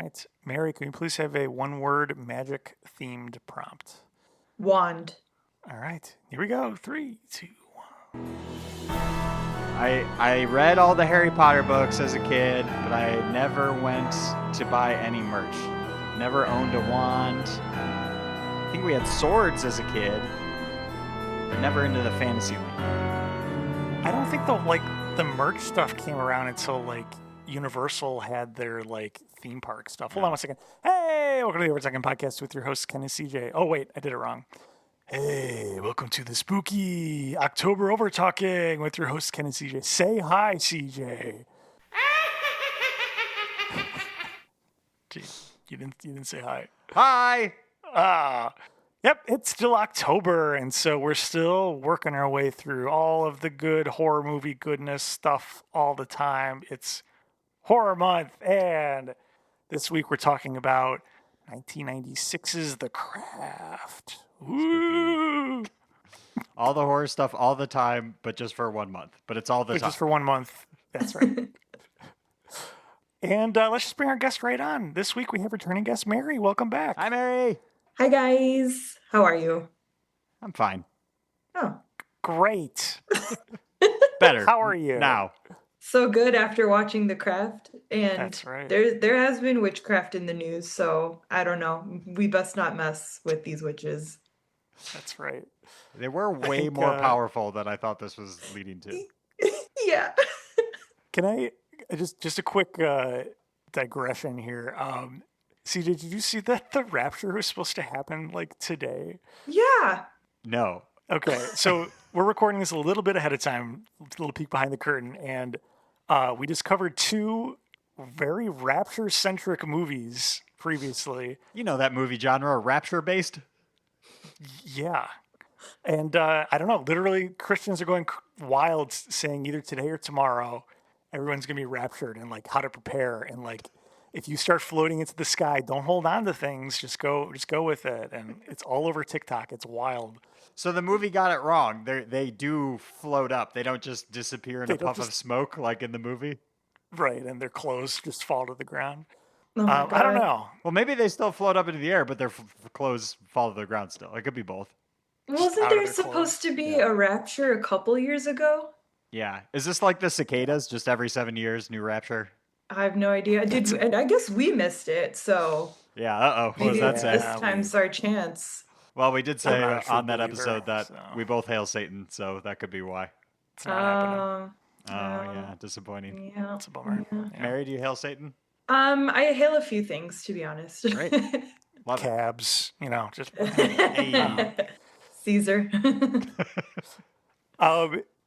right. Mary, can you please have a one-word magic-themed prompt? Wand. All right. Here we go. 3, 2, 1. I read all the Harry Potter books as a kid, but I never went to buy any merch. Never owned a wand. I think we had swords as a kid, but never into the fantasy league. I don't think the merch stuff came around until Universal had their theme park stuff. Hold on one second. Hey, welcome to the Overtalking Podcast with your host Ken and CJ. Oh wait, I did it wrong. Hey, welcome to the spooky October Overtalking with your host Ken and CJ. Say hi, CJ. Gee, you didn't say hi. Hi. Yep, it's still October, and so we're still working our way through all of the good horror movie goodness stuff all the time. It's Horror Month, and this week we're talking about 1996's The Craft. Woo! All the horror stuff all the time, but just for 1 month. But it's all the time. Just for 1 month. That's right. And let's just bring our guest right on. This week we have returning guest Mary. Welcome back. Hi, Mary. Hi, guys. How are you? I'm fine. Oh. Great. Better. How are you? Now. So good after watching The Craft. And that's right. There has been witchcraft in the news, so I don't know. We best not mess with these witches. That's right. They were way more powerful than I thought this was leading to. Yeah. Can I just a quick digression here? CJ, did you see that the rapture was supposed to happen today? Yeah. No. Okay, so we're recording this a little bit ahead of time, a little peek behind the curtain, and we just covered 2 very rapture-centric movies previously. You know that movie genre, rapture-based? Yeah. And I don't know, literally Christians are going wild saying either today or tomorrow everyone's going to be raptured and how to prepare and if you start floating into the sky, don't hold on to things, just go with it. And it's all over TikTok. It's wild. So the movie got it wrong. They do float up. They don't just disappear in a puff of smoke like in the movie. Right, and their clothes just fall to the ground. Oh my God. I don't know. Well, maybe they still float up into the air, but their clothes fall to the ground still. It could be both. Wasn't there supposed to be a rapture a couple years ago? Yeah. Is this like the cicadas? Just every 7 years, new rapture? I have no idea. And I guess we missed it, so yeah. What maybe does that say? this time's our chance. Well, we did say on that believer, episode that we both hail Satan, so that could be why. It's not happening. Yeah, disappointing. Yeah. It's a bummer. Yeah. Yeah. Mary, do you hail Satan? I hail a few things, to be honest. Great. Love Cabs, just Caesar.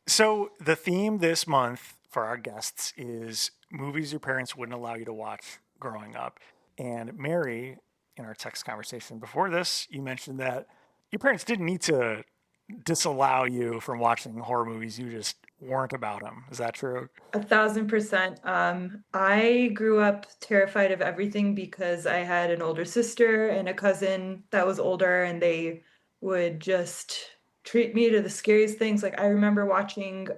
So the theme this month for our guests is movies your parents wouldn't allow you to watch growing up. And Mary, in our text conversation before this, you mentioned that your parents didn't need to disallow you from watching horror movies. You just weren't about them. Is that true? 1,000%. I grew up terrified of everything because I had an older sister and a cousin that was older, and they would just treat me to the scariest things. I remember watching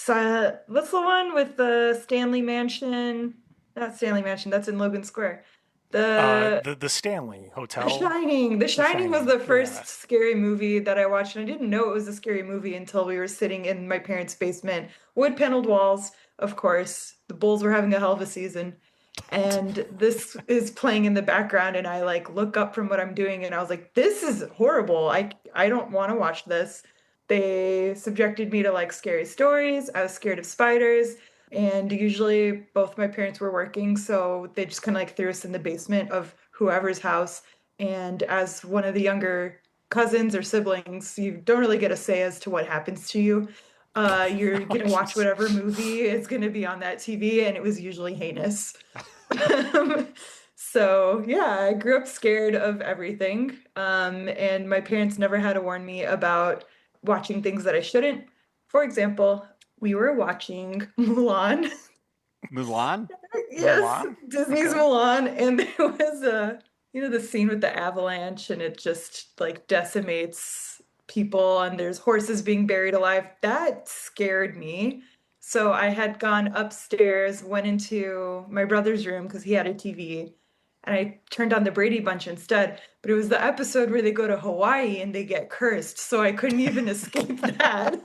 what's the one with the Stanley Mansion? Not Stanley Mansion, that's in Logan Square. The Stanley Hotel. The Shining. The Shining was the first scary movie that I watched, and I didn't know it was a scary movie until we were sitting in my parents' basement. Wood paneled walls, of course. The Bulls were having a hell of a season. And this is playing in the background, and I look up from what I'm doing, and I was like, this is horrible. I don't want to watch this. They subjected me to scary stories. I was scared of spiders. And usually both my parents were working, so they just kind of threw us in the basement of whoever's house. And as one of the younger cousins or siblings, you don't really get a say as to what happens to you. You're going to watch whatever movie is going to be on that TV, and it was usually heinous. So, yeah, I grew up scared of everything. And my parents never had to warn me about watching things that I shouldn't. For example, we were watching Mulan. Mulan? Yes, Mulan? Disney's Mulan. And there was the scene with the avalanche, and it just decimates people, and there's horses being buried alive. That scared me. So I had gone upstairs, went into my brother's room because he had a TV, and I turned on the Brady Bunch instead. But it was the episode where they go to Hawaii and they get cursed, so I couldn't even escape that.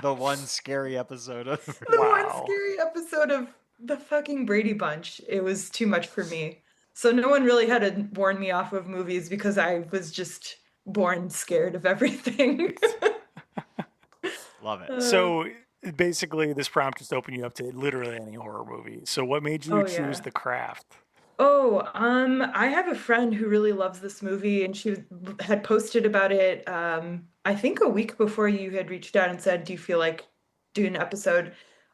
The one scary episode of The one scary episode of the fucking Brady Bunch. It was too much for me. So no one really had to warn me off of movies because I was just born scared of everything. Love it. So basically, this prompt just opened you up to literally any horror movie. So what made you choose The Craft? I have a friend who really loves this movie, and she had posted about it, I think a week before you had reached out and said, do you feel like doing an episode?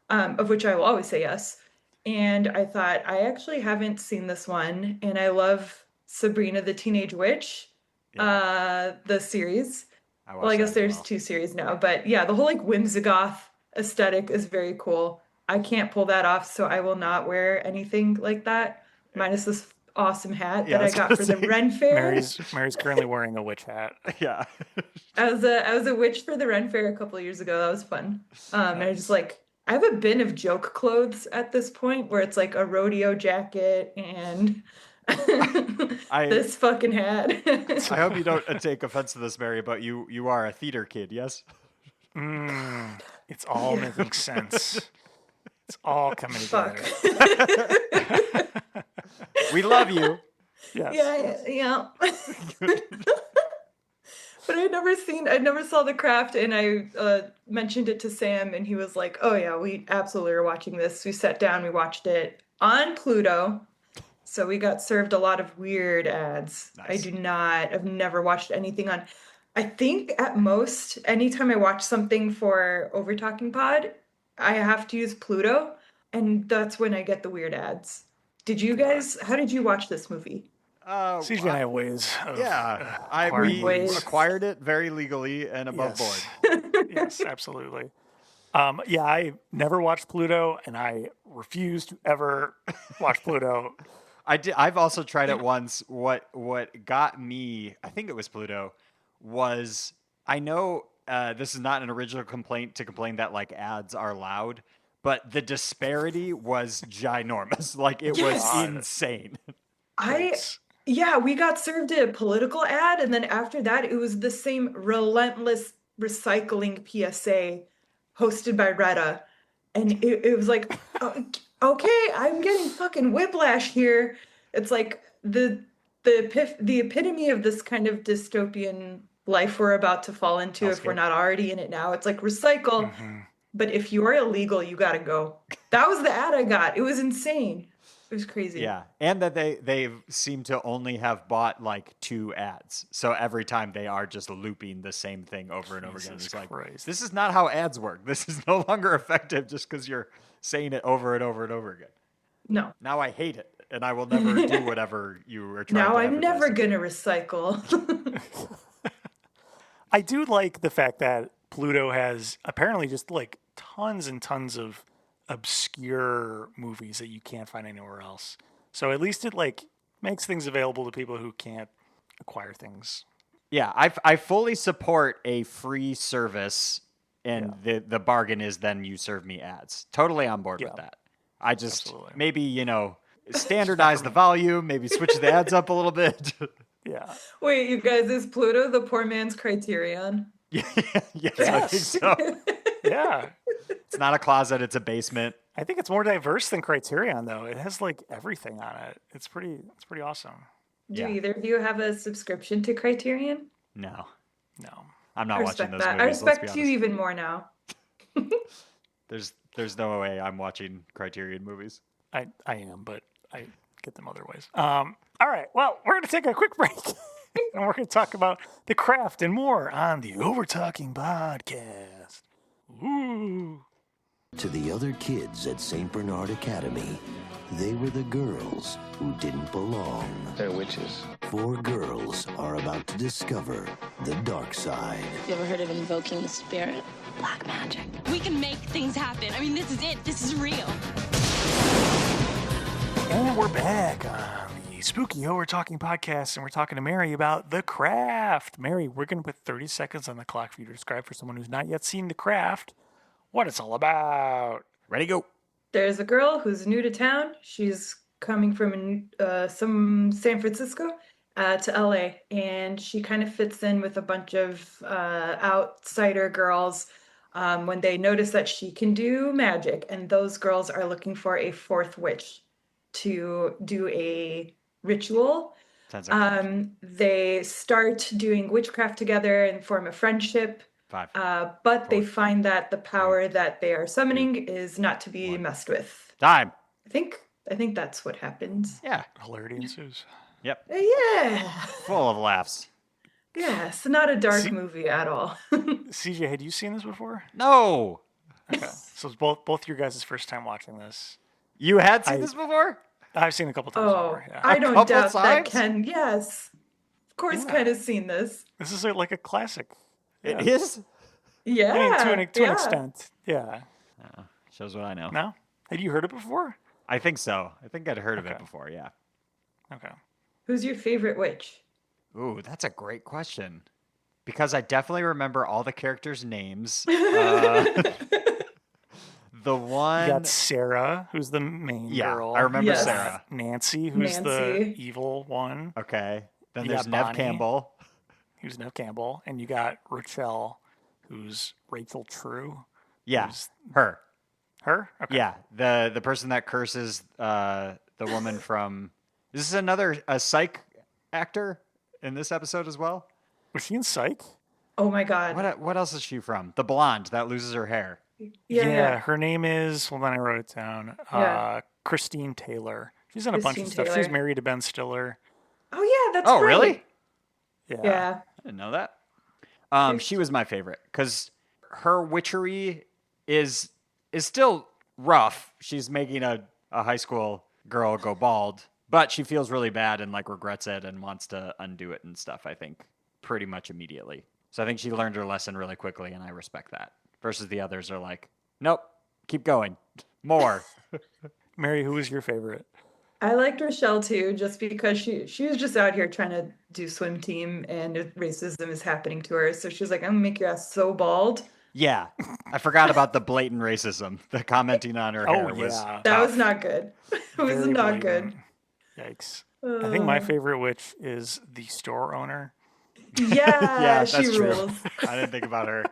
Of which I will always say yes. And I thought, I actually haven't seen this one, and I love Sabrina the Teenage Witch, the series. I guess there's 2 series now, but yeah, the whole like whimsigoth aesthetic is very cool. I can't pull that off, so I will not wear anything like that, minus this awesome hat that I got for the Ren Fair. Mary's currently wearing a witch hat. Yeah. I was a witch for the Ren Fair a couple of years ago. That was fun. And I just I have a bin of joke clothes at this point where it's like a rodeo jacket and this fucking hat. I hope you don't take offense to this, Mary, but you are a theater kid, yes? It's all making sense. It's all coming together. We love you. Yes. Yeah. But I'd never saw The Craft, and I mentioned it to Sam, and he was like, oh yeah, we absolutely are watching this. We sat down, we watched it on Pluto, so we got served a lot of weird ads. Nice. I've never watched anything on, I think at most, anytime I watch something for Overtalking Pod, I have to use Pluto, and that's when I get the weird ads. How did you watch this movie? CJ and I have ways of we acquired it very legally and above board. Yes, absolutely. I never watched Pluto, and I refuse to ever watch Pluto. I've also tried it once. What got me, I think it was Pluto, was I know this is not an original complaint to complain that like ads are loud, but the disparity was ginormous. Like it was insane. We got served a political ad, and then after that, it was the same relentless recycling PSA hosted by Retta. And it was like, okay, I'm getting fucking whiplash here. It's like the epitome of this kind of dystopian life we're about to fall into if we're not already in it now. It's like recycle, but if you're illegal, you gotta go. That was the ad I got. It was insane. It was crazy. Yeah, and that they seem to only have bought like 2 ads. So every time they are just looping the same thing over and over again. It's like, this is not how ads work. This is no longer effective just because you're saying it over and over and over again. No. Now I hate it, and I will never do whatever you are trying to Now I'm never going to recycle. I do like the fact that Pluto has apparently just like tons and tons of obscure movies that you can't find anywhere else. So at least it like makes things available to people who can't acquire things. Yeah, I fully support a free service, and the bargain is then you serve me ads. Totally on board with that. I just maybe, standardize the volume, maybe switch the ads up a little bit. Yeah. Wait, you guys, is Pluto the poor man's Criterion? Yes, I think so. Yeah. It's not a closet, it's a basement. I think it's more diverse than Criterion, though. It has like everything on it. It's pretty awesome. Do either of you have a subscription to Criterion? No. I'm not watching those movies. I respect you even more now. There's no way I'm watching Criterion movies. I am, but I get them other ways. All right. Well, we're going to take a quick break. And we're going to talk about The Craft and more on the Overtalking Podcast. Ooh. To the other kids at St. Bernard Academy, they were the girls who didn't belong. They're witches. 4 girls are about to discover the dark side. You ever heard of invoking the spirit? Black magic. We can make things happen. I mean, this is it. This is real. And we're back on the Spooky Overtalking Podcast, and we're talking to Mary about The Craft. Mary, we're going to put 30 seconds on the clock for you to describe for someone who's not yet seen The Craft what it's all about. Ready, go. There's a girl who's new to town. She's coming from some San Francisco to LA, and she kind of fits in with a bunch of outsider girls when they notice that she can do magic, and those girls are looking for a fourth witch to do a ritual. Sounds like They start doing witchcraft together and form a friendship. 5. But they find that the power that they are summoning is not to be messed with. Time. I think that's what happens. Yeah. Hilarity ensues. Yep. Yeah. Full of laughs. Yeah, it's not a dark movie at all. CJ, had you seen this before? No. Okay. So it's both your guys' first time watching this. You had seen this before? I've seen a couple times before. Yeah. I don't couple doubt that times? Ken. Yes. Of course, Ken has seen this. This is like a classic. It is? Yeah. I mean, to an extent. Yeah. Shows what I know. No? Had you heard it before? I think so. I think I'd heard of it before, yeah. Okay. Who's your favorite witch? Ooh, that's a great question. Because I definitely remember all the characters' names. The one... You got Sarah, who's the main girl. I remember Yes. Sarah. Nancy, who's the Nancy. evil one. Okay. Then You there's got Nev Bonnie. Campbell. Who's Nev Campbell. And you got Rachel, who's Rachel True. Yeah, Who's her. her? Okay. Yeah, the person that curses the woman from... Is this another psych actor in this episode as well? Was she in Psych? Oh my God. What else is she from? The blonde that loses her hair. Yeah. Her name is, well, then I wrote it down. Yeah. Christine Taylor. She's in a bunch of Christine stuff. She's Taylor. married to Ben Stiller. Oh yeah, that's Oh, right. really? Yeah. I didn't know that. She was my favorite because her witchery is still rough. She's making a high school girl go bald, but she feels really bad and like regrets it and wants to undo it and stuff, I think, pretty much immediately. So I think she learned her lesson really quickly, and I respect that. Versus the others are like, nope, keep going. More. Mary, who was your favorite? I liked Rochelle too, just because she was just out here trying to do swim team, and racism is happening to her. So she's like, "I'm gonna make your ass so bald." Yeah. I forgot about the blatant racism. The commenting on her hair was yeah. That was not good. It was Very not blatant. good. Yikes. I think my favorite witch is the store owner. Yeah, that's she true. rules. I didn't think about her.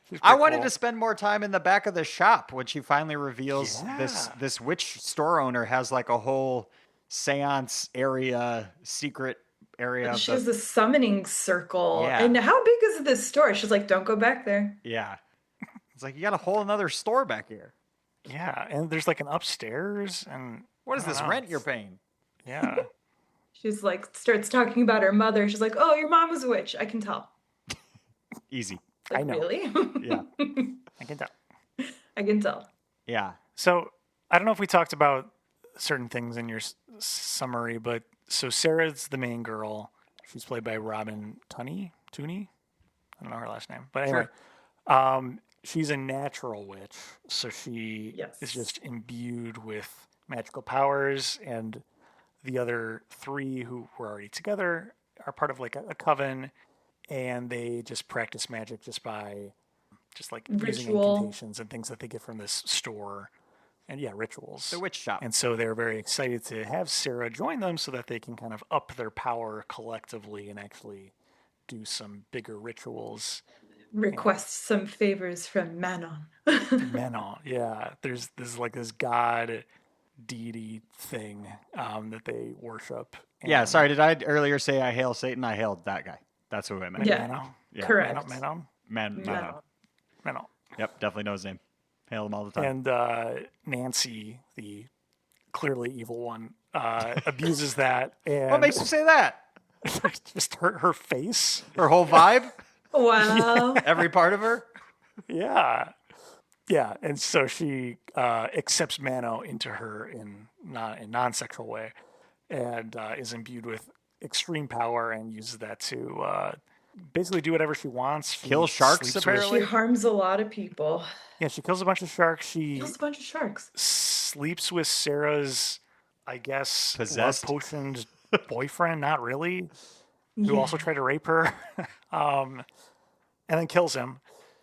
She's I pretty wanted cool. to spend more time in the back of the shop when she finally reveals Yeah. this witch store owner has like a whole seance area, secret area. Of She has the summoning circle. Yeah. And how big is this store? She's like, "Don't go back there." yeah. It's like you got a whole another store back here. Yeah, and there's like an upstairs, and What is I don't this know. rent you're paying? Yeah. She's like, starts talking about her mother. She's like, "Oh, your mom was a witch. I can tell." Easy. Like, I know. Really? Yeah. I can tell. I can tell. Yeah. So I don't know if we talked about certain things in your summary, but so Sarah's the main girl. She's played by Robin Tunney. I don't know her last name, but anyway, she's a natural witch, so she is just imbued with magical powers, and the other three who were already together are part of like a coven, and they just practice magic just by like using Ritual. incantations and things that they get from this store, and rituals. The witch shop. And so they're very excited to have Sarah join them so that they can kind of up their power collectively and actually do some bigger rituals. Request some favors from Manon. Manon, yeah. There's like this god deity thing that they worship. Yeah, sorry, did I earlier say I hail Satan? I hailed that guy. That's who I meant. Yeah. Manon? Yeah. Correct. Manon? Manon. Manon. Yep, definitely know his name. Hail him all the time. And Nancy, the clearly evil one, abuses that. And What makes you say that? just her face. Her whole vibe? Wow. Every part of her? Yeah. Yeah. And so she accepts Mano into her in a non-sexual way, and is imbued with extreme power and uses that to basically do whatever she wants. She Kill sharks, sleeps with- apparently? She harms a lot of people. Yeah, she kills a bunch of sharks. She Kills a bunch of sharks. sleeps with Sarah's, I guess, Possessed? love-potioned boyfriend, not really, who also tried to rape her, and then kills him.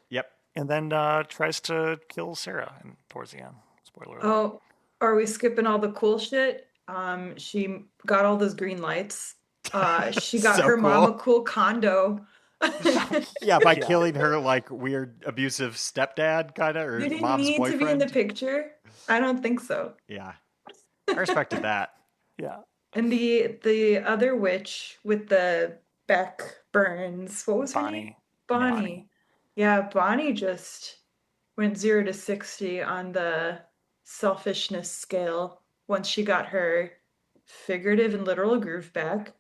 Yep. and then tries to kill Sarah towards the end. Spoiler alert. Oh, are we skipping all the cool shit? She got all those green lights. She got So her mom a cool. cool condo. Yeah, by killing her like weird abusive stepdad kind of, or You didn't mom's need boyfriend. to be in the picture. I don't think so. Yeah, I respected that. Yeah. And the other witch with the back burns, what was her name? Bonnie. Bonnie. Yeah, Bonnie just went 0 to 60 on the selfishness scale once she got her figurative and literal groove back.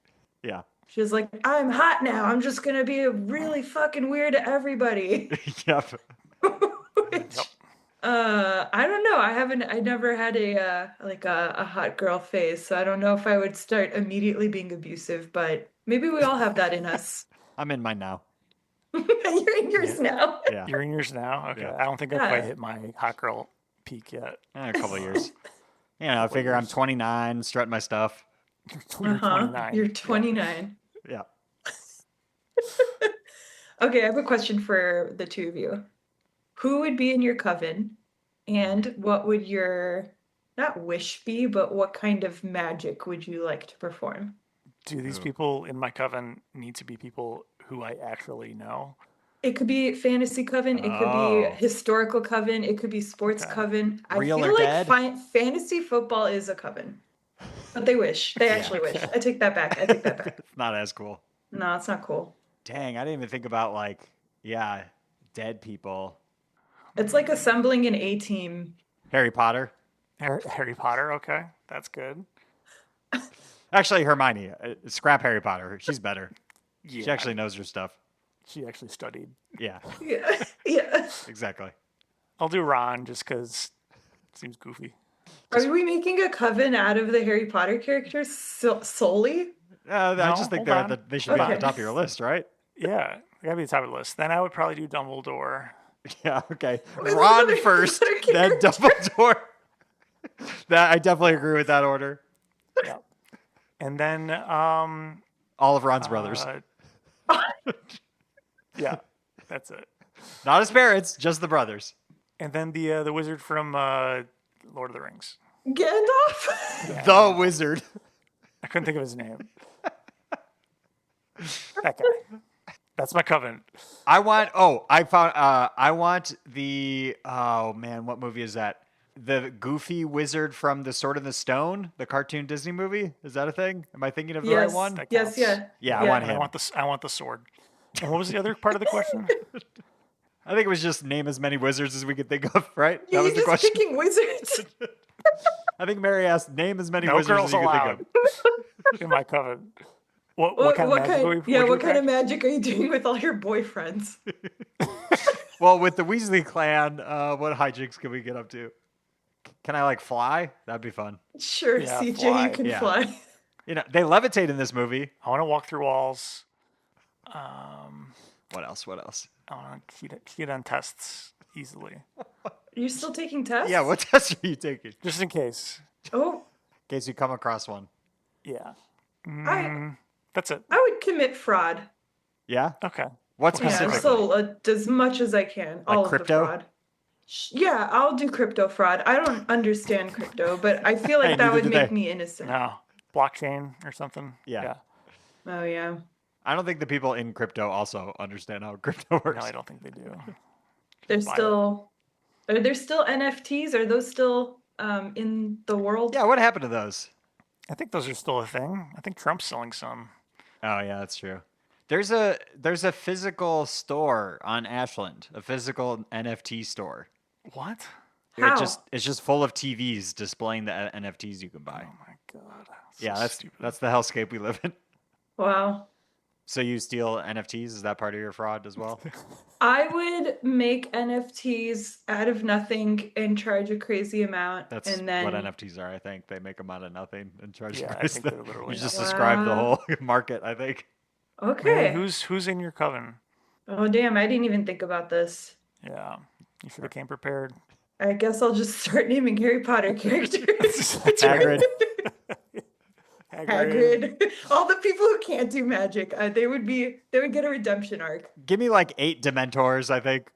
Yeah. She was like, I'm hot now. I'm just gonna be really fucking weird to everybody. Yep. Which, I don't know. I never had a hot girl phase, so I don't know if I would start immediately being abusive, but maybe we all have that in us. I'm in mine now. You're in yours now. Yeah. You're in yours now? Okay. Yeah. I don't think I've quite hit my hot girl peak yet. A couple of years. You know, I figure I'm 29, strutting my stuff. You're 29. You're 29. Yeah. Okay, I have a question for the two of you. Who would be in your coven, and what would your, not wish be, but what kind of magic would you like to perform? Do these people in my coven need to be people who I actually know? It could be fantasy coven, it could be historical coven, it could be sports coven. Real I or feel dead? like fantasy football is a coven. But they wish. They actually wish. I take that back. It's not as cool. No, it's not cool. Dang, I didn't even think about dead people. It's like assembling an A-team. Harry Potter. Harry Potter, okay. That's good. Actually, Hermione. Scrap Harry Potter. She's better. Yeah. She actually knows her stuff. She actually studied. Yeah, Yeah. Yeah. exactly. I'll do Ron just because it seems goofy. Are we making a coven out of the Harry Potter characters solely? I just think hold on. they should be at the Okay. top of your list, right? Yeah, they gotta be the top of the list. Then I would probably do Dumbledore. Yeah, okay. Wait, Ron another- first, another then Dumbledore. That I definitely agree with that order. Yeah. And then All of Ron's brothers. Yeah, that's it. Not his parents, just the brothers. And then the wizard from Lord of the Rings. Gandalf? The wizard. I couldn't think of his name. That guy. That's my coven. I want the, oh man, what movie is that? The goofy wizard from The Sword in the Stone, the cartoon Disney movie. Is that a thing? Am I thinking of the right one? That Yes, counts. yeah. Yeah, I want him. I want the sword. And what was the other part of the question? I think it was just name as many wizards as we could think of, right? Yeah, That was you're the just question. picking wizards. I think Mary asked, name as many No wizards girls as you could allowed think in my coven. What kind of magic would we what kind of attract? magic are you doing with all your boyfriends? of. Well, with the Weasley clan, what hijinks can we get up to? Can I fly? That'd be fun. Sure, Yeah, CJ, fly. you can Yeah. fly. You know, they levitate in this movie. I want to walk through walls. What else? I want to cheat on tests easily, You're still taking tests? Yeah, what tests are you taking? just in case. Oh, In case you come across one. Yeah, I that's it. would commit fraud. Yeah? Okay. What Yeah, specifically? so as much as I can. All of crypto? the fraud. Yeah, I'll do crypto fraud. I don't understand crypto, but I feel like Hey, that neither would do make they. me innocent. No, blockchain or something. Yeah. Oh yeah. I don't think the people in crypto also understand how crypto works. No, I don't think they do. There's Buy it. still are there still NFTs? Are those still in the world? Yeah, what happened to those? I think those are still a thing. I think Trump's selling some. Oh yeah, that's true. There's a physical store on Ashland, a physical NFT store. What? How? It's just full of TVs displaying the NFTs you can buy. Oh my god. Yeah, So that's stupid. that's the hellscape we live in. Wow. So you steal NFTs? Is that part of your fraud as well? I would make NFTs out of nothing and charge a crazy amount. That's and then what NFTs are. I think they make them out of nothing and charge Yeah, the I price. think they're literally You just nothing. described the Wow. whole market. I think. Okay. Man, who's in your coven? Oh damn, I didn't even think about this. Yeah, you should have came prepared. I guess I'll just start naming Harry Potter characters. Hagrid. Hagrid. All the people who can't do magic, they would get a redemption arc. Give me 8 Dementors. I think.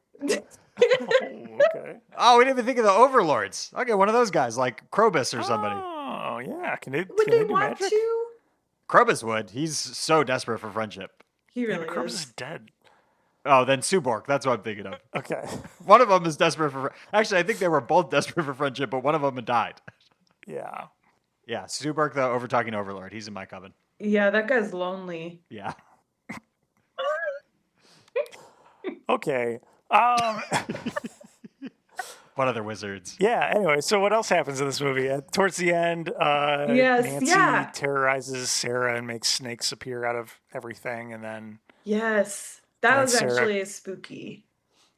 Okay. Oh, we didn't even think of the overlords. Okay, one of those guys, like Krobus or somebody. Oh, yeah. Would they do want magic? to? Krobus would. He's so desperate for friendship. He Yeah, really but Krobus is. is dead. Oh, then Subork. That's what I'm thinking of. Okay. One of them is desperate for... Actually, I think they were both desperate for friendship, but one of them had died. Yeah. Yeah, Subork, the Overtalking Overlord. He's in my coven. Yeah, that guy's lonely. Yeah. Okay. What other wizards? Yeah, anyway, so what else happens in this movie? Towards the end, Yes, Nancy yeah. terrorizes Sarah and makes snakes appear out of everything, and then Yes, that And was Sarah- actually spooky.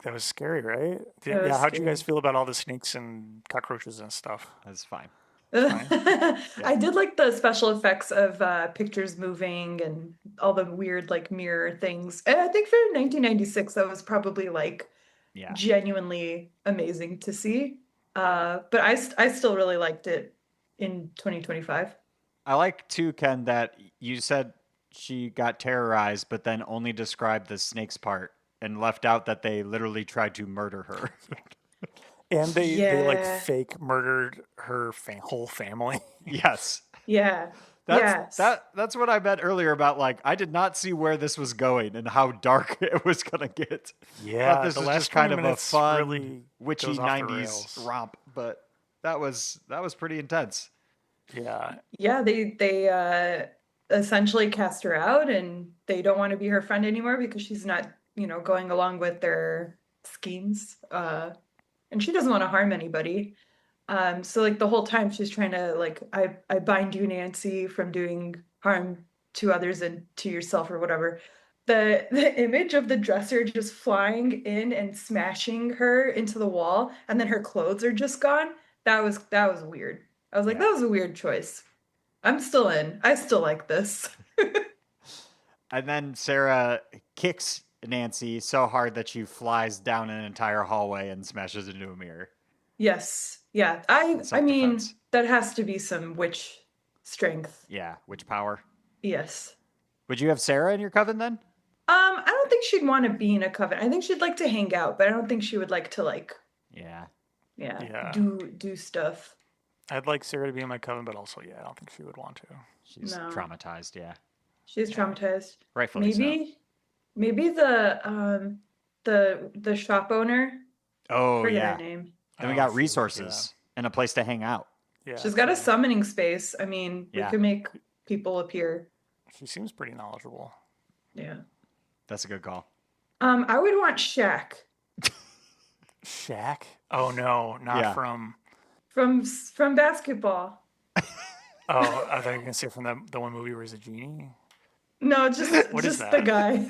that was scary, right? That was Yeah, how'd you scary. guys feel about all the snakes and cockroaches and stuff? That's fine. I did like the special effects of pictures moving and all the weird like mirror things. And I think for 1996, that was probably like Yeah. genuinely amazing to see. But I still really liked it in 2025. I like, too, Ken, that you said she got terrorized, but then only described the snakes part and left out that they literally tried to murder her. And they like Yeah. fake murdered her whole family. Yes. Yeah. That's Yes. that's what I meant earlier about, like, I did not see where this was going and how dark it was going to get. I Yeah, thought this the was last just kind 20 of a minutes fun, really witchy goes off the 90s rails. romp, but that was pretty intense. Yeah, Yeah, they essentially cast her out and they don't want to be her friend anymore because she's not, going along with their schemes. And she doesn't want to harm anybody. So like the whole time she's trying to like, I bind you, Nancy, from doing harm to others and to yourself or whatever. The image of the dresser just flying in and smashing her into the wall, and then her clothes are just gone. That was weird. I was like, that was a weird choice. I'm still in. I still like this. And then Sarah kicks Nancy so hard that she flies down an entire hallway and smashes into a mirror. Yes. Yeah. I mean, Self-defense. that has to be some witch strength. Yeah, witch power. Yes. Would you have Sarah in your coven then? I don't think she'd want to be in a coven. I think she'd like to hang out, but I don't think she would like to Yeah. Yeah. do stuff. I'd like Sarah to be in my coven, but also, yeah, I don't think she would want to. She's No. traumatized, yeah. She's traumatized. Rightfully so. Maybe the shop owner. Oh, Forget yeah. her name. Then we Oh, got shoot, resources and a place to hang out. Yeah, She's got a so summoning space. I mean, we Yeah. could make people appear. she seems pretty knowledgeable. Yeah. That's a good call. I would want Shaq Shaq? Oh no, not Yeah. from. from basketball. Oh, I thought you were gonna say from the one movie where he's a genie. No, just What is just the that? guy.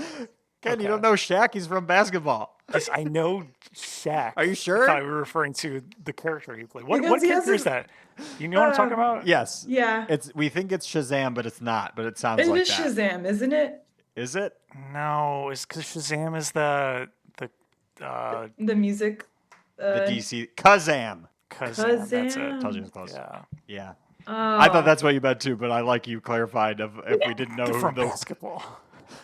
Ken, you don't know Shaq? He's from basketball. Yes, I know Shaq. Are you sure? I thought we were referring to the character he played. What Because he character is hasn't- that? You know what I'm talking about? Yes. Yeah. We think it's Shazam, but it's not. But it sounds It like is that. Shazam, isn't it? Is it? No, it's because Shazam is the The music. The DC Kazam. Kazam. That's it. Kazam. Told you it was close. Yeah, Yeah. Oh. I thought that's what you meant too, but I like you clarified if we didn't know from the, basketball.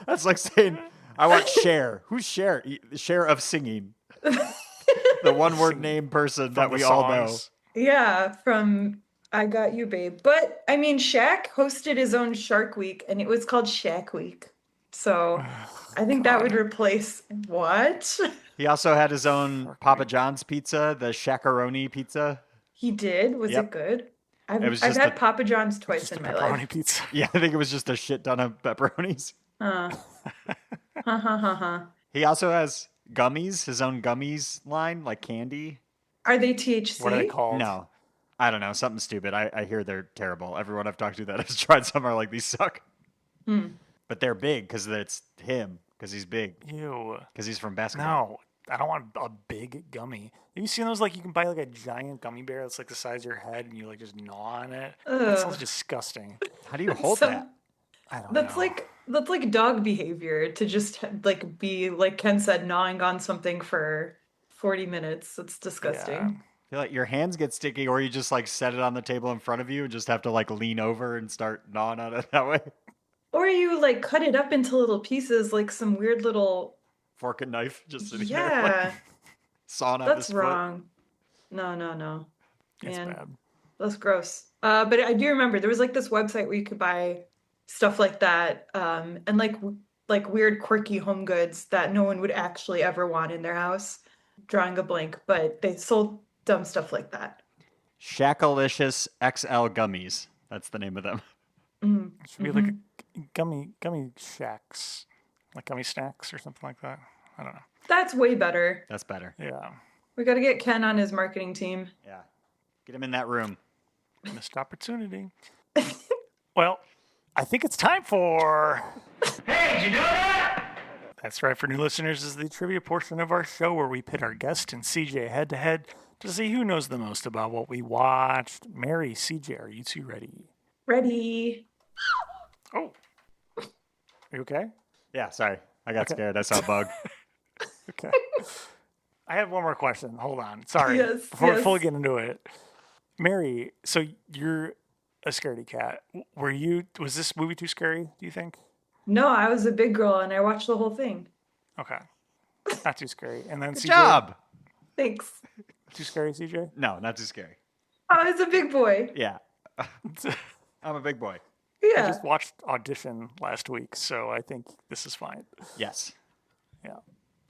that's like saying I want Cher. Who's Cher? Cher of singing. The one word name person that From the we all know. songs. Yeah, from I Got You, Babe. But I mean, Shaq hosted his own Shark Week, and it was called Shaq Week. So I think that would replace what? He also had his own Papa John's pizza, the Shaqaroni pizza. He did? Was Yep. it good? I've, It was I've just had a- Papa John's twice Just a in my pepperoni life. pizza. Yeah, I think it was just a shit ton of pepperonis. Ha ha ha ha. He also has gummies, his own gummies line, like candy. Are they THC? What are they called? No, I don't know, something stupid. I hear they're terrible. Everyone I've talked to that has tried some are like, these suck. But they're big because it's him, because he's big, Ew. because he's from basketball. No, I don't want a big gummy. Have you seen those? Like you can buy like a giant gummy bear that's like the size of your head, and you like just gnaw on it. That sounds Ugh. disgusting. How do you hold So- that? I don't That's know. like dog behavior to just like be like Ken said, gnawing on something for 40 minutes. That's disgusting. Yeah. Feel like your hands get sticky, or you just like set it on the table in front of you and just have to like lean over and start gnawing on it that way. Or you like cut it up into little pieces, like some weird little Fork and knife, just sitting there. yeah. Sawing off That's his wrong. No. It's Man, bad. that's gross. But I do remember there was like this website where you could buy stuff like that, and like weird quirky home goods that no one would actually ever want in their house. Drawing a blank, but they sold dumb stuff like that. Shackalicious XL gummies. That's the name of them. It should be like a gummy shacks, like gummy snacks or something like that. I don't know. That's way better. That's better. Yeah. We got to get Ken on his marketing team. Yeah. Get him in that room. Missed opportunity. Well, I think it's time for... Hey, did you know that? That's right. For new listeners, this is the trivia portion of our show where we pit our guest and CJ head-to-head to see who knows the most about what we watched. Mary, CJ, are you two ready? Ready. Oh. Are you okay? Yeah, sorry. I got scared. I saw a bug. Okay. I have one more question. Hold on. Sorry. Yes. Before we get into it. Mary, so you're a scaredy cat. Was this movie too scary, do you think? No, I was a big girl and I watched the whole thing. Okay. Not too scary. And then Good CJ. job. Thanks. Too scary, CJ? No, not too scary. I was a big boy. Yeah. I'm a big boy. I Yeah. just watched Audition last week, so I think this is fine. Yes. Yeah.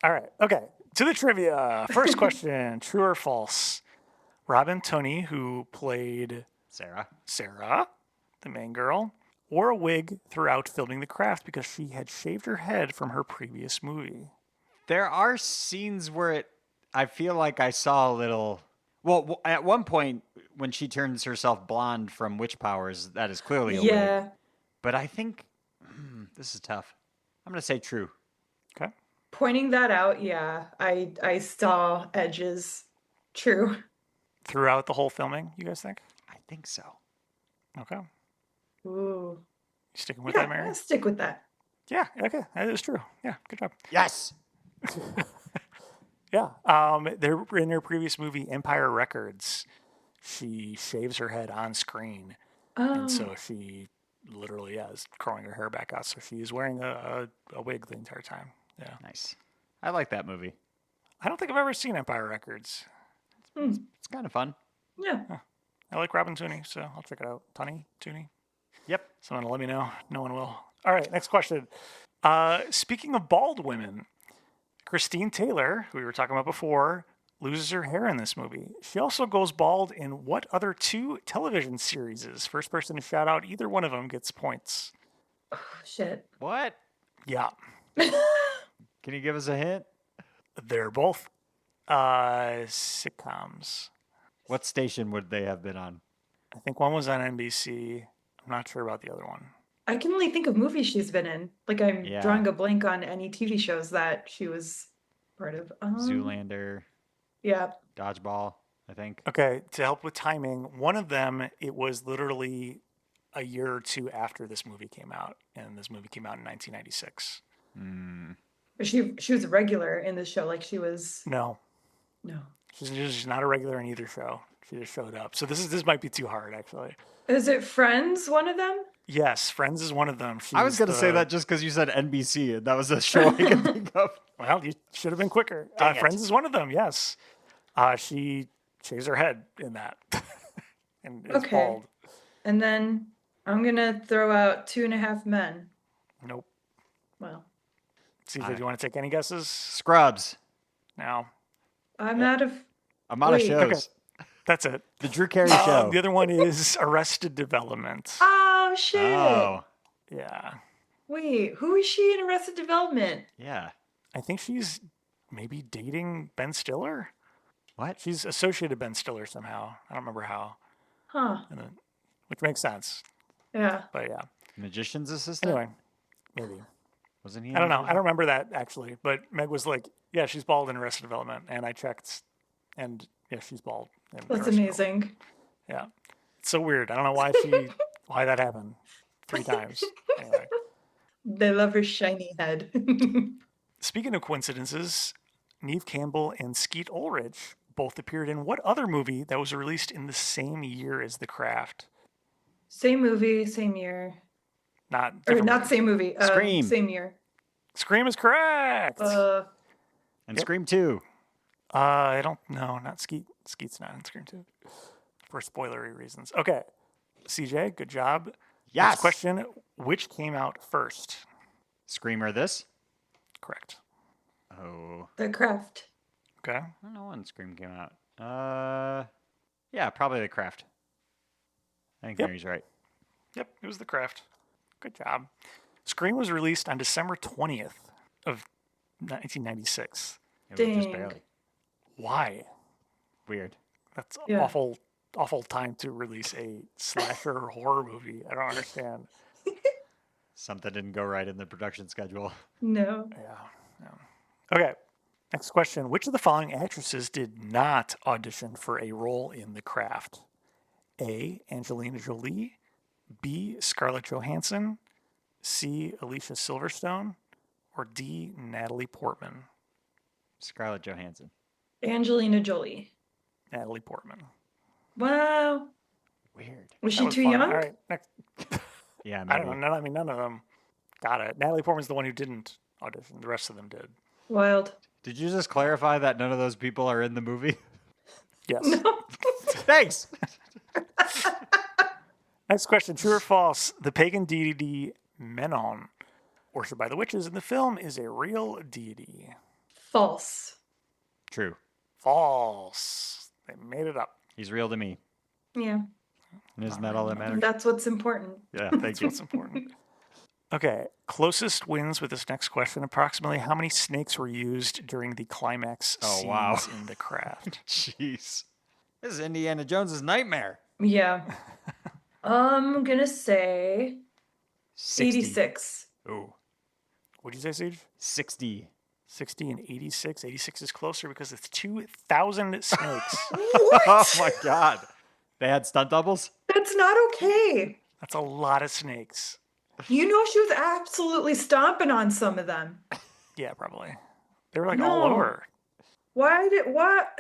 All right. Okay. To the trivia. First question, true or false? Robin Tunney, who played Sarah, the main girl, wore a wig throughout filming The Craft because she had shaved her head from her previous movie. There are scenes where I feel like I saw a little... Well, at one point, when she turns herself blonde from witch powers, that is clearly a wig. But I think... this is tough. I'm going to say true. Okay. Pointing that out, yeah. I saw edges. True. Throughout the whole filming, you guys think? I think so. Okay. Ooh. You sticking with that, Mary? I'll stick with that. Yeah. Okay. That is true. Yeah. Good job. Yes! Yeah. They're in her previous movie, Empire Records. She shaves her head on screen. Oh. And so she literally is growing her hair back out. So she is wearing a wig the entire time. Yeah. Nice. I like that movie. I don't think I've ever seen Empire Records. It's kind of fun. Yeah. I like Robin Tunney, so I'll check it out. Tunney? Yep. Someone will let me know. No one will. All right, next question. Speaking of bald women, Christine Taylor, who we were talking about before, loses her hair in this movie. She also goes bald in what other two television series? First person to shout out either one of them gets points. Oh, shit. What? Yeah. Can you give us a hint? They're both sitcoms. What station would they have been on? I think one was on NBC. I'm not sure about the other one. I can only think of movies she's been in. Like I'm Yeah. drawing a blank on any TV shows that she was part of. Zoolander, Yeah. Dodgeball, I think. Okay, to help with timing, one of them, it was literally a year or two after this movie came out, and this movie came out in 1996. But she was a regular in the show. Like she was. No, No. she's not a regular in either show. She just showed up. So this might be too hard, actually. Is it Friends? One of them? Yes, Friends is one of them. I was going to say that just because you said NBC, and that was a show I could think of. Well, you should have been quicker. Dang it. Friends is one of them, yes. She shaves her head in that. And is Okay. bald. And then I'm gonna throw out 2.5 Men. Nope. Well, CJ, do you want to take any guesses? Scrubs. No. I'm out of. I'm out of Wait. shows. That's it. The Drew Carey Show. The other one is Arrested Development. Oh shit! Oh, Yeah. Wait, who is she in Arrested Development? yeah. I think she's maybe dating Ben Stiller. What? She's associated Ben Stiller somehow. I don't remember how, Huh? which makes sense. Yeah. But yeah. Magician's assistant? Anyway, maybe. Wasn't he? I don't know. in I don't remember that actually. But Meg was like, yeah, she's bald in Arrested Development. And I checked, and yeah, she's bald. in That's Arrested Development. amazing. Yeah. It's so weird. I don't know why why that happened 3 times. Anyway. They love her shiny head. Speaking of coincidences, Neve Campbell and Skeet Ulrich both appeared in what other movie that was released in the same year as The Craft? Same movie, same year. Not Or different not movie. same movie. Scream. Same year. Scream is correct. And Scream 2. I don't know. Not Skeet. Skeet's not in Scream 2 for spoilery reasons. Okay. CJ, good job. Yes. Next question. Which came out first? Scream or this? Correct. Oh. The Craft. Okay. I don't know when Scream came out. Yeah, probably The Craft. I think Mary's right. Yep, it was The Craft. Good job. Scream was released on December 20th of 1996. It was just Dang. barely. Why? Weird. That's Yeah. awful time to release a slasher horror movie. I don't understand. Something didn't go right in the production schedule. No. Yeah. Okay. Next question. Which of the following actresses did not audition for a role in The Craft? A. Angelina Jolie. B. Scarlett Johansson. C. Alicia Silverstone. Or D. Natalie Portman. Scarlett Johansson. Angelina Jolie. Natalie Portman. Wow. Weird. Was That she was too fun. young? All right. Next. Yeah, I maybe. don't know. None of them got it. Natalie Portman's the one who didn't audition. The rest of them did. Wild. Did you just clarify that none of those people are in the movie? Yes. Thanks. Next question. True or false? The pagan deity Menon, worshipped by the witches in the film, is a real deity. False. True. False. They made it up. He's real to me. Yeah. And isn't that all that matters? That's what's important. Yeah, thank That's you. what's important. Okay. Closest wins with this next question. Approximately how many snakes were used during the climax Oh, wow. scenes in The Craft? Jeez. This is Indiana Jones's nightmare. Yeah. I'm gonna say 60. 86. Ooh. What'd you say, Siege? 60. 60 and 86. 86 is closer because it's 2,000 snakes. What? Oh my God. They had stunt doubles? That's not okay. That's a lot of snakes. You know she was absolutely stomping on some of them. Yeah, probably. They were like all No. over. What?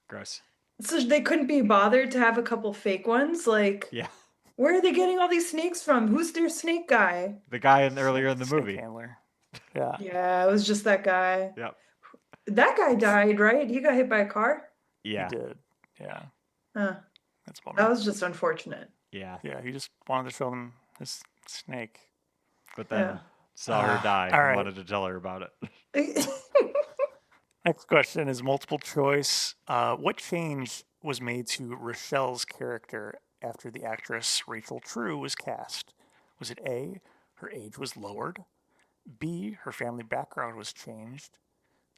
Gross. So they couldn't be bothered to have a couple fake ones? Like, Yeah. where are they getting all these snakes from? Who's their snake guy? The guy earlier in the Snake movie. handler. Yeah. Yeah, it was just that guy. Yep. That guy died, right? He got hit by a car? Yeah. He did. Yeah. Huh. That's bummer. That was just unfortunate. Yeah. Yeah, he just wanted to show them his snake. But then Yeah. saw her die all right. and wanted to tell her about it. Next question is multiple choice. What change was made to Rochelle's character after the actress Rachel True was cast? Was it A, her age was lowered? B, her family background was changed?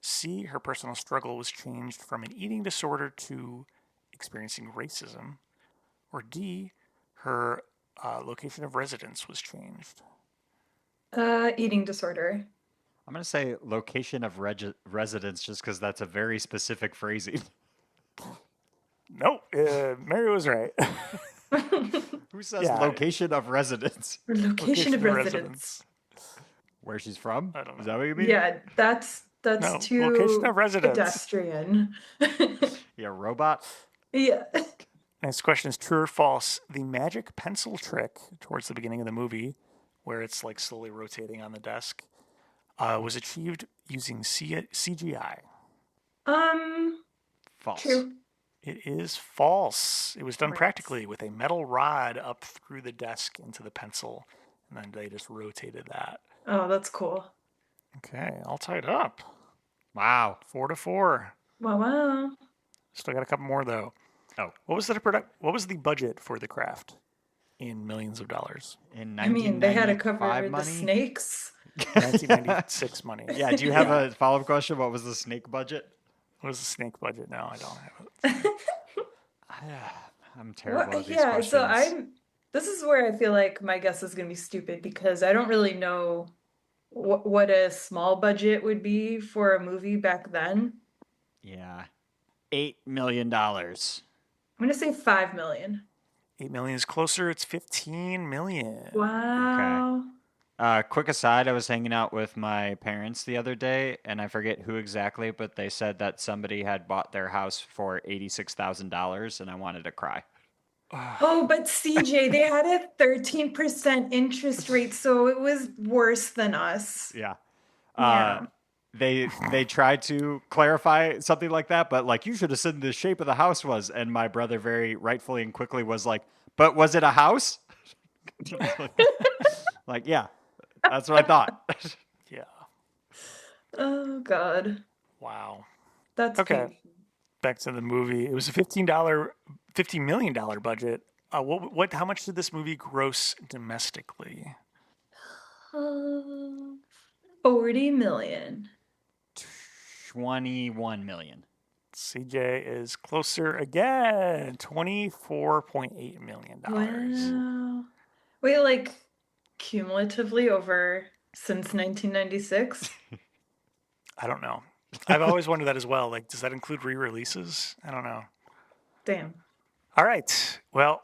C, her personal struggle was changed from an eating disorder to experiencing racism? Or D, her location of residence was changed? Eating disorder. I'm going to say location of residence just because that's a very specific phrasing. Nope, Mary was right. Who says Yeah. location of residence? Or location of residence. Where she's from? I don't know. Is that what you mean? Yeah, that's No, too location of residence. pedestrian. Yeah, robot? Yeah. Next question is true or false? The magic pencil trick towards the beginning of the movie, where it's like slowly rotating on the desk, was achieved using CGI. False. True. It is false. It was done Right. practically with a metal rod up through the desk into the pencil, and then they just rotated that. Oh, that's cool. Okay, all tied up. Wow. 4-4. Wow. Still got a couple more though. Oh. What was the budget for The Craft in millions of dollars? In I mean, they had to cover 1995 the money? snakes. 1996 money. Yeah, do you have a follow-up question? What was the snake budget? What was the snake budget? No, I don't have it. I'm terrible at these Yeah, questions. so this is where I feel like my guess is going to be stupid because I don't really know what a small budget would be for a movie back then. Yeah. $8 million. I'm going to say 5 million. 8 million is closer. It's 15 million. Wow. Quick aside, I was hanging out with my parents the other day, and I forget who exactly, but they said that somebody had bought their house for $86,000, and I wanted to cry. Oh, but CJ, they had a 13% interest rate, so it was worse than us. Yeah. Yeah. they tried to clarify something like that, but like, you should have said the shape of the house was, and my brother very rightfully and quickly was like, but was it a house? Like, yeah, that's what I thought. Yeah. Oh God. Wow. That's okay. painful. Back to the movie. It was a $15 million budget. How much did this movie gross domestically? 40 million. 21 million. CJ is closer again. $24.8 million. Wow. Wait, like cumulatively over since 1996? I don't know. I've always wondered that as well. Like, does that include re-releases? I don't know. Damn. All right. Well,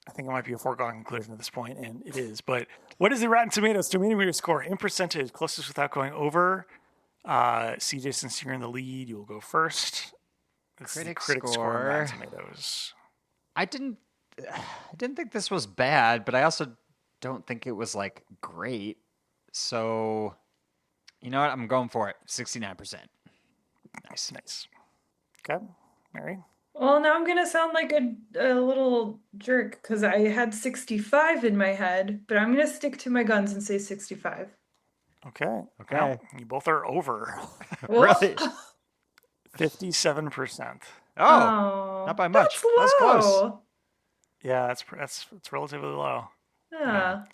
I think it might be a foregone conclusion at this point, and it is. But what is the Rotten Tomatoes Tomato Meter score in percentage? Closest without going over. CJ, since you're in the lead, you'll go first. Critic score on Rotten Tomatoes. I didn't think this was bad, but I also don't think it was like great. So, you know what? I'm going for it. 69%. Nice. Okay, Mary. Well, now I'm going to sound like a little jerk because I had 65 in my head, but I'm going to stick to my guns and say 65. Okay. Well, you both are over. Really? 57%. Oh, not by much. That's close. Yeah, that's relatively low. Yeah.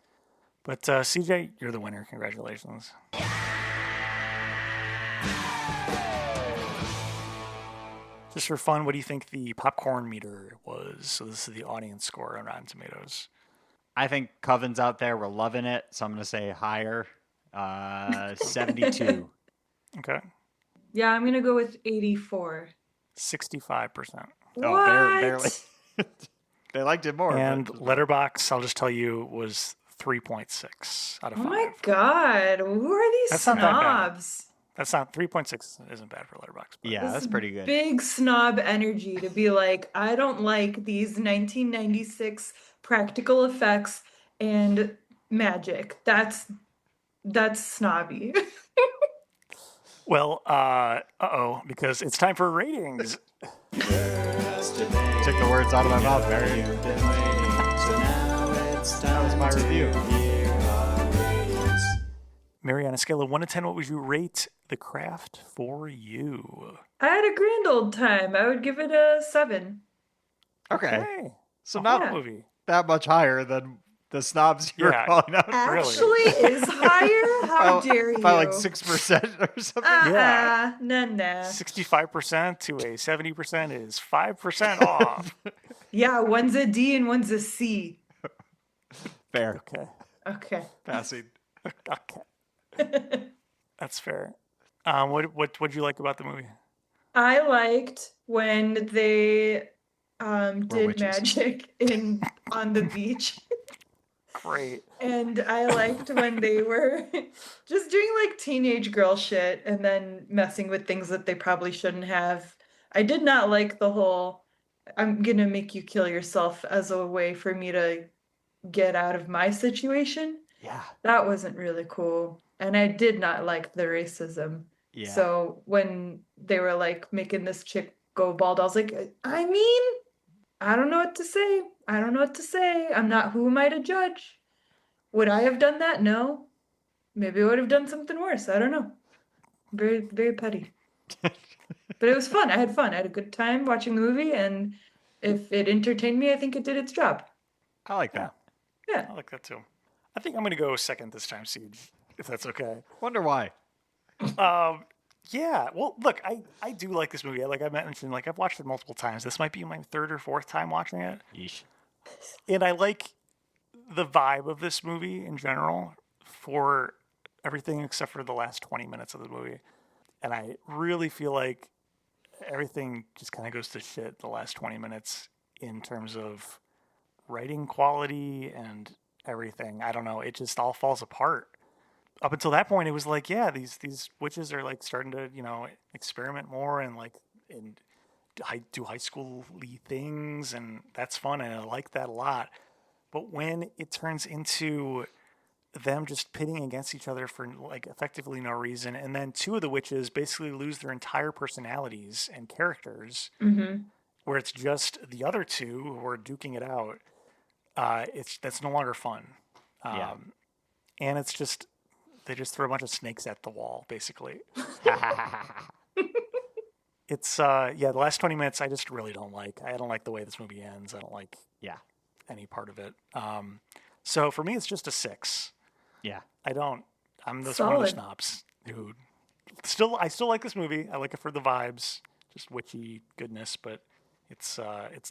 But CJ, you're the winner. Congratulations. Just for fun, what do you think the popcorn meter was? So this is the audience score on Rotten Tomatoes. I think Coven's out there. We're loving it. So I'm going to say higher. 72. Okay. Yeah, I'm going to go with 84. 65%. What? Oh, barely. They liked it more. And Letterboxd, I'll just tell you, was 3.6 out of 5. Oh my God. Who are these That's not that bad. snobs? That's not 3.6 isn't bad for Letterboxd. Yeah, that's pretty good. Big snob energy to be like, I don't like these 1996 practical effects and magic. That's snobby. Well, because it's time for ratings. Take the words out of my mouth, Barry. That was my review. Mary, on a scale of 1 to 10, what would you rate The Craft for you? I had a grand old time. I would give it a 7. Okay. So not movie. That much higher than the snobs you were calling out. Actually is higher? How dare you? By like 6% or something? Nah. 65% to a 70% is 5% off. Yeah, one's a D and one's a C. Fair. Okay. Passing. Okay. That's fair. What'd you like about the movie? I liked when they did witches. magic on the beach. Great. And I liked when they were just doing like teenage girl shit and then messing with things that they probably shouldn't have. I did not like the whole, I'm gonna make you kill yourself as a way for me to get out of my situation. Yeah. That wasn't really cool. And I did not like the racism. Yeah. So when they were like making this chick go bald, I was like, I mean, I don't know what to say. I'm not, who am I to judge? Would I have done that? No. Maybe I would have done something worse. I don't know. Very, very petty. But it was fun. I had fun. I had a good time watching the movie. And if it entertained me, I think it did its job. I like that. Yeah. I like that too. I think I'm going to go second this time, Siege, if that's okay. Wonder why. Yeah. Well, look, I do like this movie. Like I mentioned, I've watched it multiple times. This might be my third or fourth time watching it. Yeesh. And I like the vibe of this movie in general for everything except for the last 20 minutes of the movie. And I really feel like everything just kind of goes to shit the last 20 minutes in terms of writing quality and everything. I don't know. It just all falls apart. Up until that point, it was like, yeah, these witches are like starting to, experiment more and do high school-y things, and that's fun, and I like that a lot. But when it turns into them just pitting against each other for like effectively no reason. And then two of the witches basically lose their entire personalities and characters, where it's just the other two who are duking it out. That's no longer fun. And it's just, they just throw a bunch of snakes at the wall, basically. It's, the last 20 minutes I just really don't like. I don't like the way this movie ends. I don't like any part of it. So for me, it's just a 6. Yeah. I'm this one of the snobs who I still like this movie. I like it for the vibes, just witchy goodness, but it's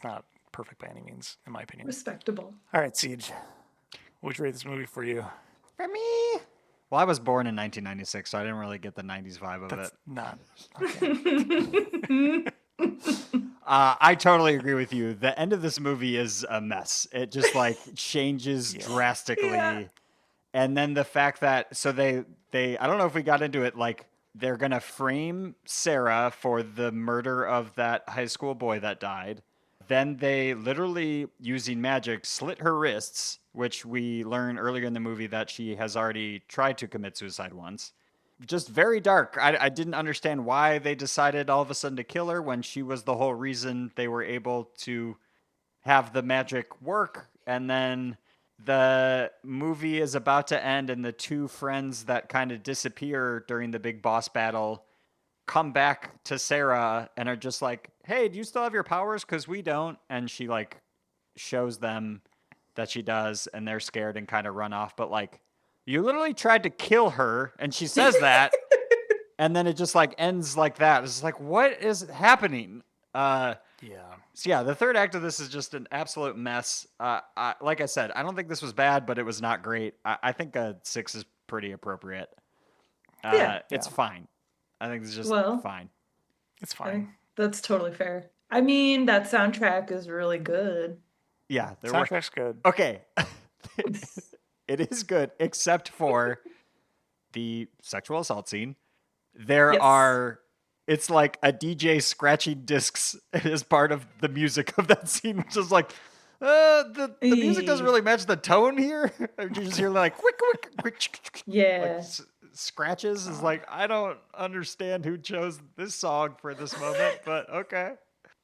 not perfect by any means, in my opinion. Respectable. All right, Siege. What would you rate this movie for you? For me? Well, I was born in 1996, so I didn't really get the 90s vibe of it. Not. Okay. I totally agree with you. The end of this movie is a mess. It just like changes drastically. Yeah. And then the fact that, so they, I don't know if we got into it, like they're going to frame Sarah for the murder of that high school boy that died. Then they literally, using magic, slit her wrists, which we learn earlier in the movie that she has already tried to commit suicide once. Just very dark. I didn't understand why they decided all of a sudden to kill her when she was the whole reason they were able to have the magic work. And then the movie is about to end, and the two friends that kind of disappear during the big boss battle come back to Sarah and are just like, hey, do you still have your powers? Because we don't. And she like shows them that she does, and they're scared and kind of run off. But like, you literally tried to kill her, and she says that, and then it just like ends like that. It's like, what is happening? So yeah, the third act of this is just an absolute mess. Like I said, I don't think this was bad, but it was not great. I think a 6 is pretty appropriate. It's fine. I think it's just fine. It's fine. That's totally fair. I mean, that soundtrack is really good. Yeah, the soundtrack's good. Okay. It is good, except for the sexual assault scene. It's like a DJ scratching discs as part of the music of that scene, which is like, the music doesn't really match the tone here. You just hear like, quick, yeah. Like, scratches is like, I don't understand who chose this song for this moment, but okay.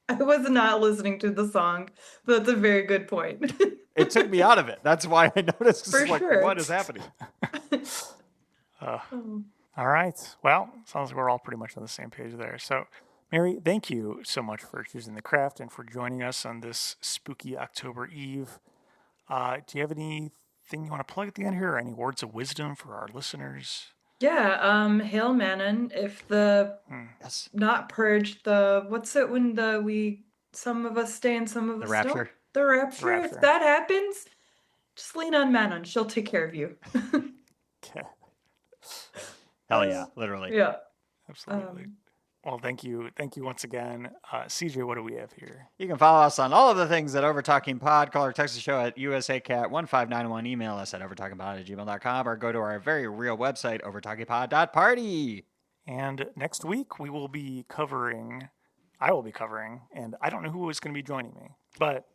I was not listening to the song, but that's a very good point. It took me out of it. That's why I noticed. For sure. What is happening? All right. Well, sounds like we're all pretty much on the same page there. So, Mary, thank you so much for choosing the craft and for joining us on this spooky October Eve. Do you have anything you want to plug at the end here, or any words of wisdom for our listeners? Yeah, Hail Manon, if the not purged, what's it when some of us stay and some of us rapture. don't? The rapture. If that happens, just lean on Manon. She'll take care of you. Okay. Hell yeah, literally. Yeah. Absolutely. Well, thank you. Thank you once again. CJ, what do we have here? You can follow us on all of the things at Overtalking Pod. Call or text the show at USACat1591. Email us at overtalkingpod@gmail.com, or go to our very real website, overtalkingpod.party. And next week I will be covering, and I don't know who is going to be joining me, but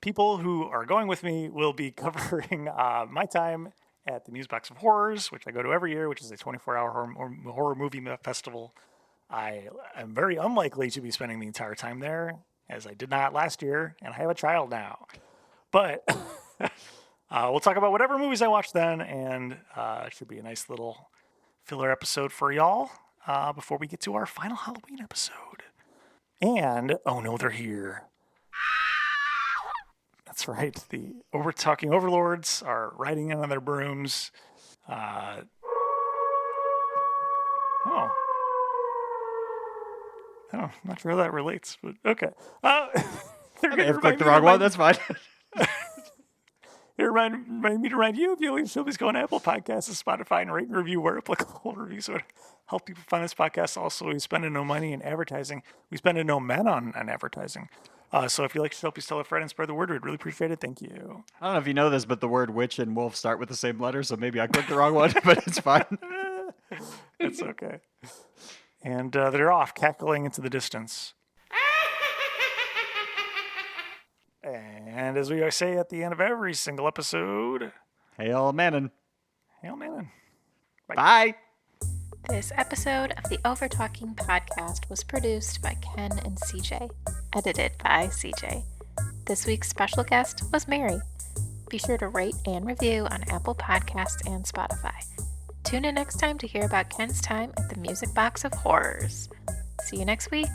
people who are going with me will be covering my time at the Musebox of Horrors, which I go to every year, which is a 24-hour horror movie festival. I am very unlikely to be spending the entire time there, as I did not last year, and I have a child now. But we'll talk about whatever movies I watched then, and it should be a nice little filler episode for y'all before we get to our final Halloween episode. And, oh no, they're here. That's right. The Overtalking Overlords are riding in on their brooms. I'm not sure how that relates, but okay. They're going to click the wrong one. That's fine. It reminded me to remind you, if you like the show, please go on Apple Podcasts and Spotify and rate and review where applicable. Reviews would help people find this podcast. Also, we spend no money in advertising. We spend no men on advertising. So if you like the show, please tell a friend and spread the word. We'd really appreciate it. Thank you. I don't know if you know this, but the word witch and wolf start with the same letter, so maybe I clicked the wrong one, but it's fine. It's okay. And they're off, cackling into the distance. And as we say at the end of every single episode, Hail Manon. Hail Malin. Bye. This episode of the Overtalking Podcast was produced by Ken and CJ, edited by CJ. This week's special guest was Mary. Be sure to rate and review on Apple Podcasts and Spotify. Tune in next time to hear about Ken's time at the Music Box of Horrors. See you next week.